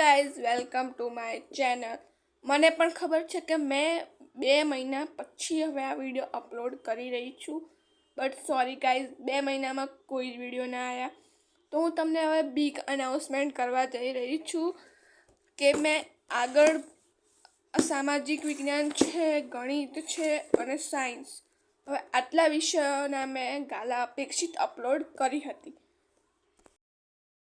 Guys, welcome to my channel. મને પણ ખબર છે કે મેં 2 મહિના પછી હવે આ વિડીયો અપલોડ કરી રહી છું, બટ સોરી ગાઈઝ, 2 મહિનામાં કોઈ જ વિડીયો ના આવ્યા. તો હું તમને હવે બિગ અનાઉન્સમેન્ટ કરવા જઈ રહી છું કે મેં આગળ સામાજિક વિજ્ઞાન છે, ગણિત છે અને સાયન્સ, હવે આટલા વિષયોના મેં ગાલા અપેક્ષિત અપલોડ કરી હતી.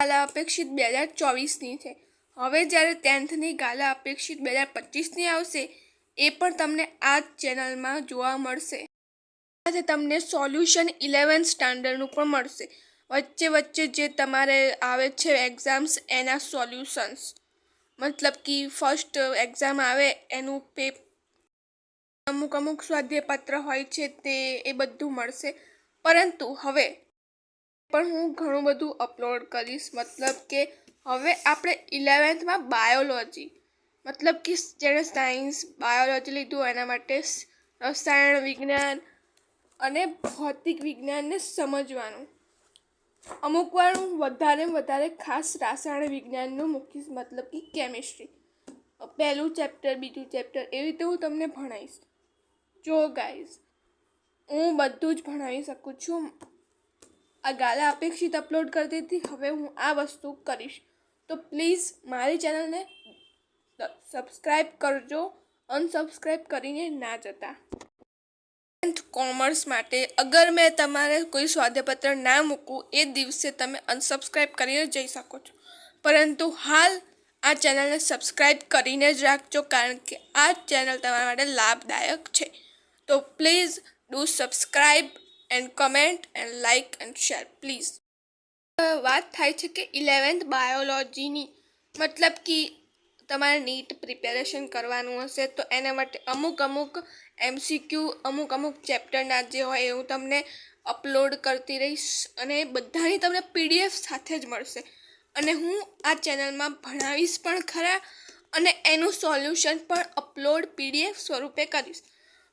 ગાલા અપેક્ષિત 2024ની છે. હવે જ્યારે 10thની ગાલા અપેક્ષિત 2025ની આવશે, એ પણ તમને આ જ ચેનલમાં જોવા મળશે. સાથે તમને સોલ્યુશન 11th સ્ટાન્ડર્ડનું પણ મળશે. વચ્ચે વચ્ચે જે તમારે આવે છે એક્ઝામ્સ, એના સોલ્યુશન્સ, મતલબ કે ફર્સ્ટ એક્ઝામ આવે એનું અમુક સ્વાધ્યાયપત્ર હોય છે તે એ બધું મળશે. પરંતુ હવે પણ હું ઘણું બધું અપલોડ કરીશ. મતલબ કે હવે આપણે 11thમાં બાયોલોજી, મતલબ કે જેણે સાયન્સ બાયોલોજી લીધું એના માટે રસાયણ વિજ્ઞાન અને ભૌતિક વિજ્ઞાનને સમજવાનું. અમુક વાર હું વધારે ખાસ રસાયણ વિજ્ઞાનનું મૂકીશ, મતલબ કે કેમિસ્ટ્રી, પહેલું ચેપ્ટર, બીજું ચેપ્ટર, એવી રીતે હું તમને ભણાવીશ. જો ગાઈઝ, હું બધું જ ભણાવી શકું છું. આ ગાલા અપેક્ષિત અપલોડ કરતી હતી, હવે હું આ વસ્તુ કરીશ. તો પ્લીઝ મારી ચેનલને સબસ્ક્રાઈબ કરજો, અનસબસ્ક્રાઈબ કરીને ના જતા. કોમર્સ માટે અગર મેં તમારે કોઈ સ્વાધ્યાયપત્ર ના મૂકું, એ દિવસે તમે અનસબસ્ક્રાઈબ કરીને જઈ શકો છો. પરંતુ હાલ આ ચેનલને સબસ્ક્રાઈબ કરીને જ રાખજો, કારણ કે આ ચેનલ તમારા માટે લાભદાયક છે. તો please do subscribe and comment and like and share please. વાત થાય છે કે 11th બાયોલોજીની, મતલબ કે તમારે નીટ પ્રિપેરેશન કરવાનું હશે તો એના માટે અમુક MCQ અમુક ચેપ્ટરના જે હોય એ હું તમને અપલોડ કરતી રહીશ, અને બધાની તમને PDF સાથે જ મળશે. અને હું આ ચેનલમાં ભણાવીશ પણ ખરા, અને એનું સોલ્યુશન પણ અપલોડ PDF સ્વરૂપે કરીશ.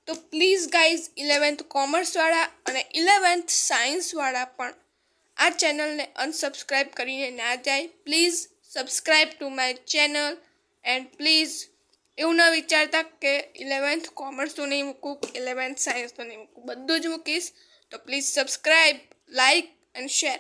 તો પ્લીઝ ગાઈઝ, 11th કોમર્સવાળા અને 11th સાયન્સવાળા પણ આ ચેનલને અનસબસ્ક્રાઈબ કરીને ના જાય. Please subscribe to my channel and please એવું ન વિચારતા કે 11th કોમર્સનું નહીં મૂકું, 11th સાયન્સનું નહીં મૂકું, બધું જ મૂકીશ. તો please subscribe, like and share.